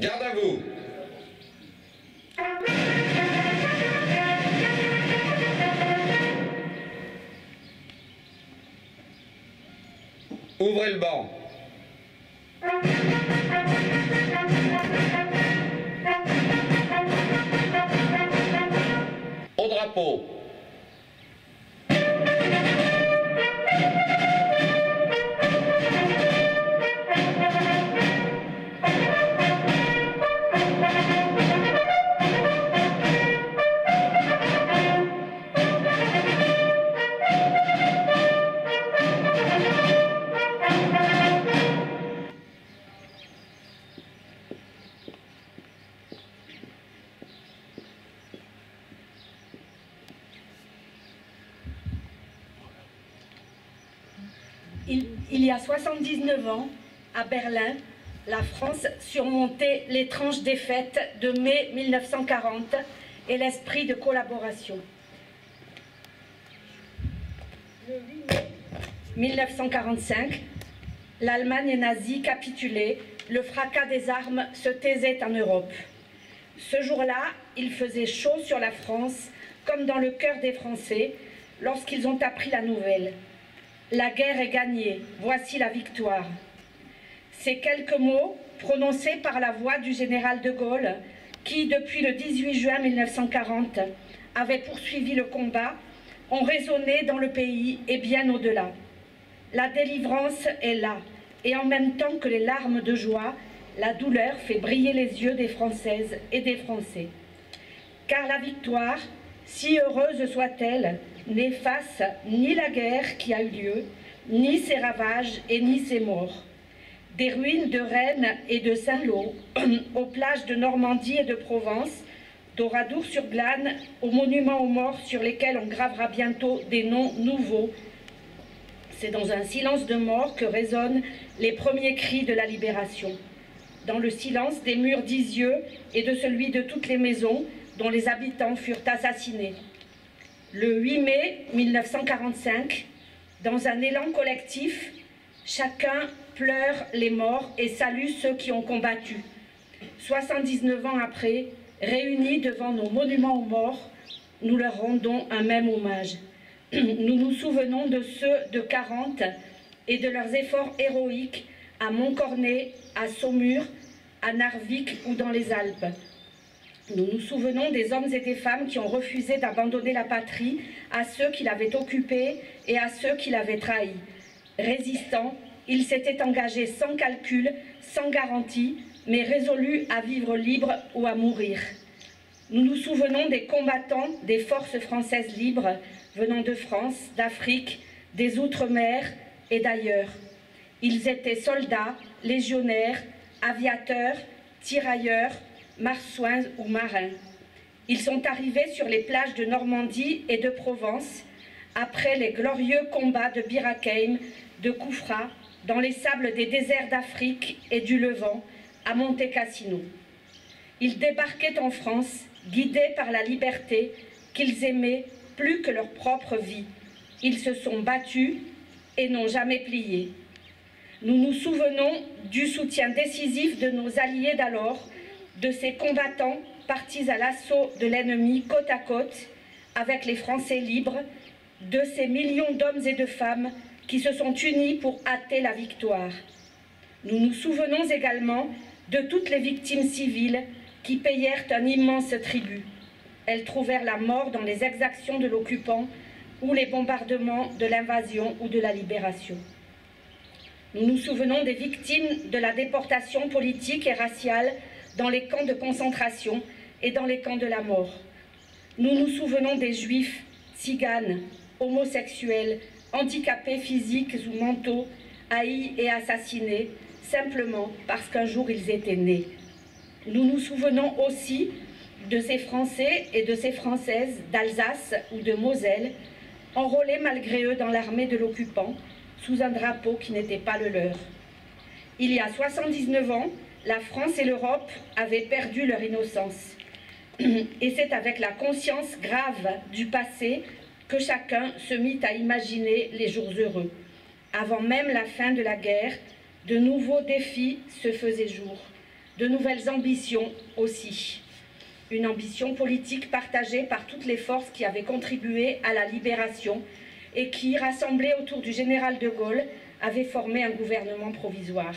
Garde à vous. Ouvrez le banc. Au drapeau. Il y a 79 ans, à Berlin, la France surmontait l'étrange défaite de mai 1940 et l'esprit de collaboration. Le 8 mai 1945, l'Allemagne nazie capitulait, le fracas des armes se taisait en Europe. Ce jour-là, il faisait chaud sur la France, comme dans le cœur des Français, lorsqu'ils ont appris la nouvelle. La guerre est gagnée, voici la victoire. Ces quelques mots, prononcés par la voix du général de Gaulle, qui, depuis le 18 juin 1940, avait poursuivi le combat, ont résonné dans le pays et bien au-delà. La délivrance est là, et en même temps que les larmes de joie, la douleur fait briller les yeux des Françaises et des Français. Car la victoire, si heureuse soit-elle, n'efface ni la guerre qui a eu lieu, ni ses ravages et ni ses morts. Des ruines de Rennes et de Saint-Lô, aux plages de Normandie et de Provence, d'Oradour-sur-Glane, aux monuments aux morts sur lesquels on gravera bientôt des noms nouveaux. C'est dans un silence de mort que résonnent les premiers cris de la libération. Dans le silence des murs d'Isieux et de celui de toutes les maisons dont les habitants furent assassinés. Le 8 mai 1945, dans un élan collectif, chacun pleure les morts et salue ceux qui ont combattu. 79 ans après, réunis devant nos monuments aux morts, nous leur rendons un même hommage. Nous nous souvenons de ceux de 40 et de leurs efforts héroïques à Montcornet, à Saumur, à Narvik ou dans les Alpes. Nous nous souvenons des hommes et des femmes qui ont refusé d'abandonner la patrie à ceux qui l'avaient occupée et à ceux qui l'avaient trahi. Résistants, ils s'étaient engagés sans calcul, sans garantie, mais résolus à vivre libre ou à mourir. Nous nous souvenons des combattants des forces françaises libres venant de France, d'Afrique, des Outre-mer et d'ailleurs. Ils étaient soldats, légionnaires, aviateurs, tirailleurs, marsouins ou marins. Ils sont arrivés sur les plages de Normandie et de Provence après les glorieux combats de Bir Hakeim, de Koufra, dans les sables des déserts d'Afrique et du Levant, à Monte Cassino. Ils débarquaient en France, guidés par la liberté qu'ils aimaient plus que leur propre vie. Ils se sont battus et n'ont jamais plié. Nous nous souvenons du soutien décisif de nos alliés d'alors, de ces combattants partis à l'assaut de l'ennemi côte à côte avec les Français libres, de ces millions d'hommes et de femmes qui se sont unis pour hâter la victoire. Nous nous souvenons également de toutes les victimes civiles qui payèrent un immense tribut. Elles trouvèrent la mort dans les exactions de l'occupant ou les bombardements de l'invasion ou de la libération. Nous nous souvenons des victimes de la déportation politique et raciale dans les camps de concentration et dans les camps de la mort. Nous nous souvenons des juifs, tziganes, homosexuels, handicapés physiques ou mentaux, haïs et assassinés, simplement parce qu'un jour ils étaient nés. Nous nous souvenons aussi de ces Français et de ces Françaises d'Alsace ou de Moselle, enrôlés malgré eux dans l'armée de l'occupant, sous un drapeau qui n'était pas le leur. Il y a 79 ans, la France et l'Europe avaient perdu leur innocence. Et c'est avec la conscience grave du passé que chacun se mit à imaginer les jours heureux. Avant même la fin de la guerre, de nouveaux défis se faisaient jour. de nouvelles ambitions aussi. Une ambition politique partagée par toutes les forces qui avaient contribué à la libération et qui, rassemblées autour du général de Gaulle, avaient formé un gouvernement provisoire.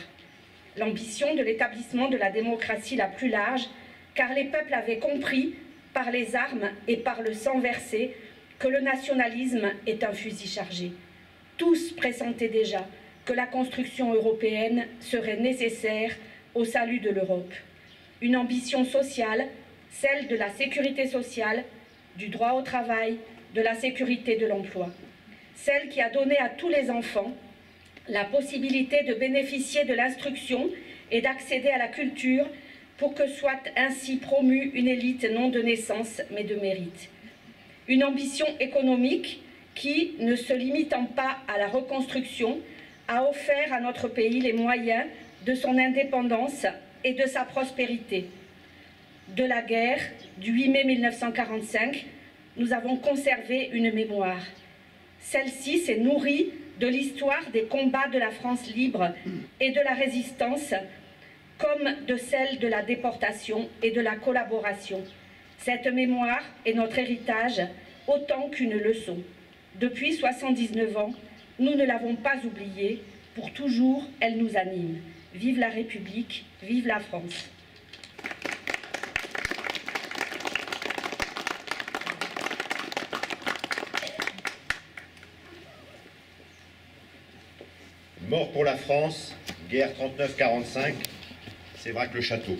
L'ambition de l'établissement de la démocratie la plus large, car les peuples avaient compris, par les armes et par le sang versé, que le nationalisme est un fusil chargé. Tous pressentaient déjà que la construction européenne serait nécessaire au salut de l'Europe. Une ambition sociale, celle de la sécurité sociale, du droit au travail, de la sécurité de l'emploi. Celle qui a donné à tous les enfants la possibilité de bénéficier de l'instruction et d'accéder à la culture pour que soit ainsi promue une élite non de naissance mais de mérite. Une ambition économique qui, ne se limitant pas à la reconstruction, a offert à notre pays les moyens de son indépendance et de sa prospérité. De la guerre du 8 mai 1945, nous avons conservé une mémoire. Celle-ci s'est nourrie de l'histoire des combats de la France libre et de la résistance, comme de celle de la déportation et de la collaboration. Cette mémoire est notre héritage autant qu'une leçon. Depuis 79 ans, nous ne l'avons pas oubliée. Pour toujours, elle nous anime. Vive la République, vive la France. Mort pour la France, guerre 39-45, Sévrac-le-Château.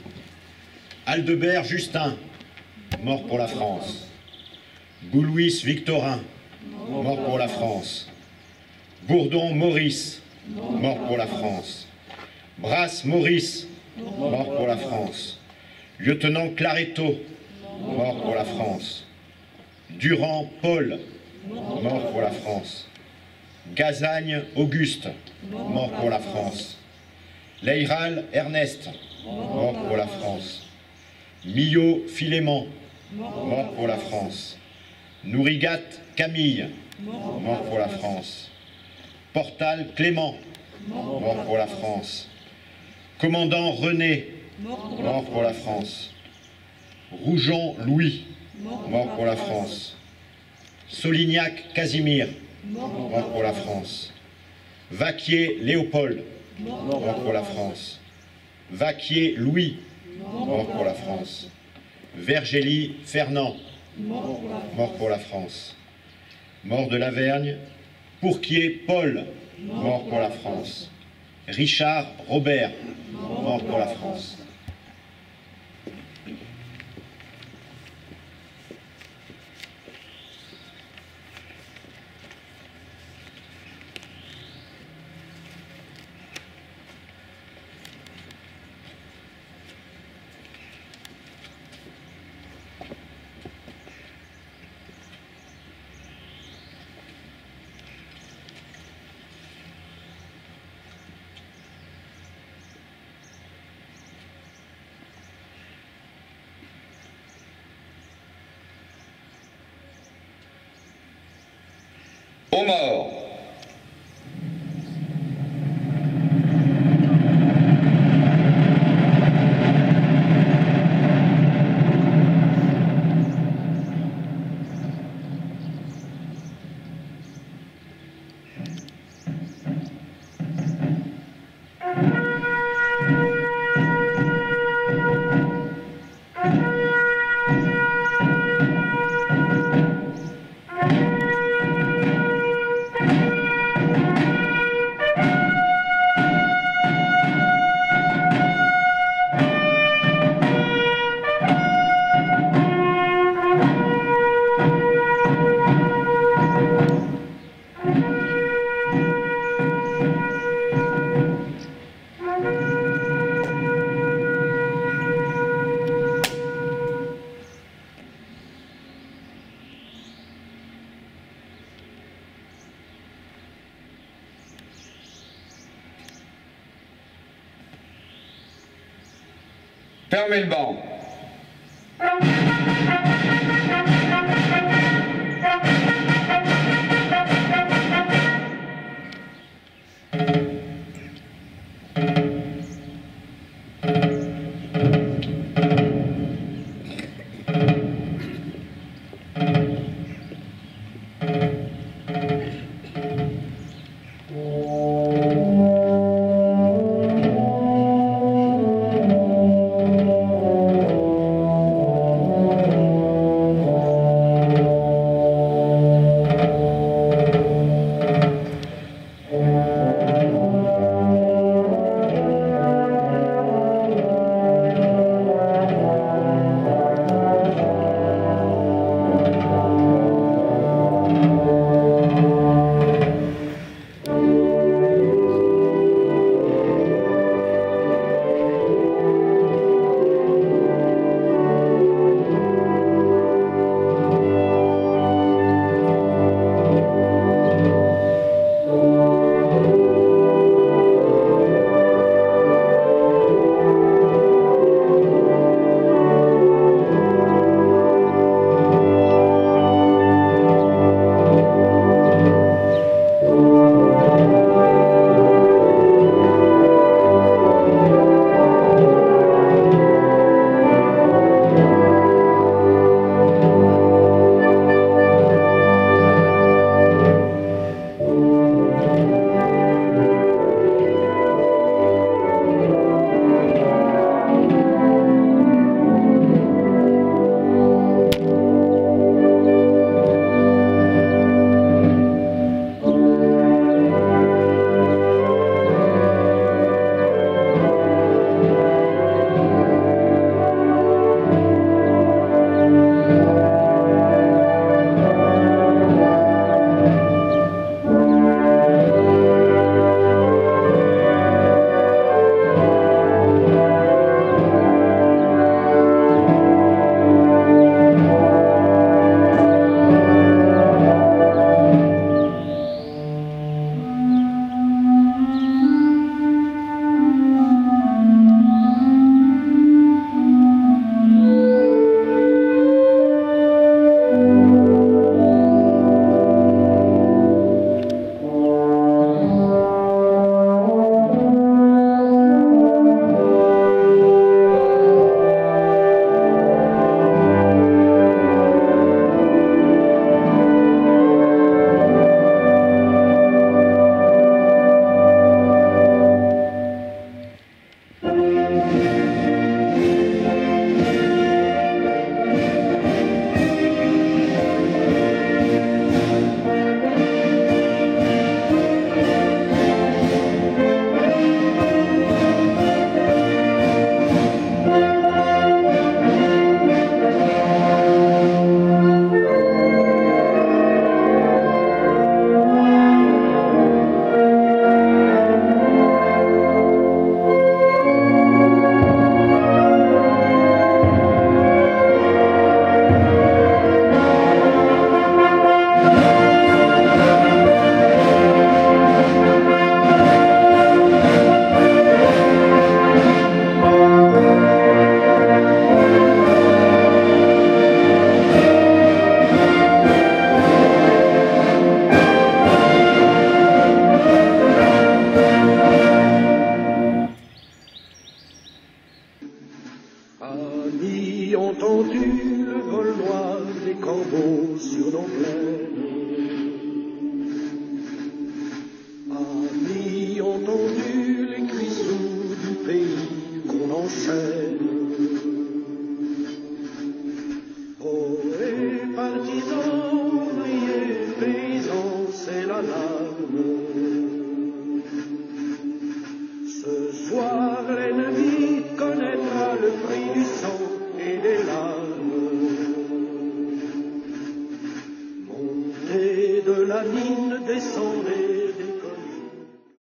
Aldebert Justin, mort pour la France. Goulouis Victorin, mort pour la France. Bourdon Maurice, mort pour la France. Brasse Maurice, mort pour la France. Lieutenant Claretto, mort pour la France. Durand Paul, mort pour la France. Gazagne Auguste, mort pour la France. Leiral Ernest, mort pour la France. Millot Philémon, mort pour la France. Nourigat Camille, mort pour la France. Portal Clément, mort pour la France. Commandant René, mort pour la France. Roujon Louis, mort pour la France. Solignac Casimir, mort pour la France. Vaquier Léopold, mort pour la France. Vaquier Louis, mort pour la France. Vergély Fernand, mort pour la France. Mort de Lavergne, Pourquier Paul, mort pour la France. Richard Robert, mort pour la France. Aux morts. Fermez le banc. scène. Partisans, brillez, paysans, c'est la lame.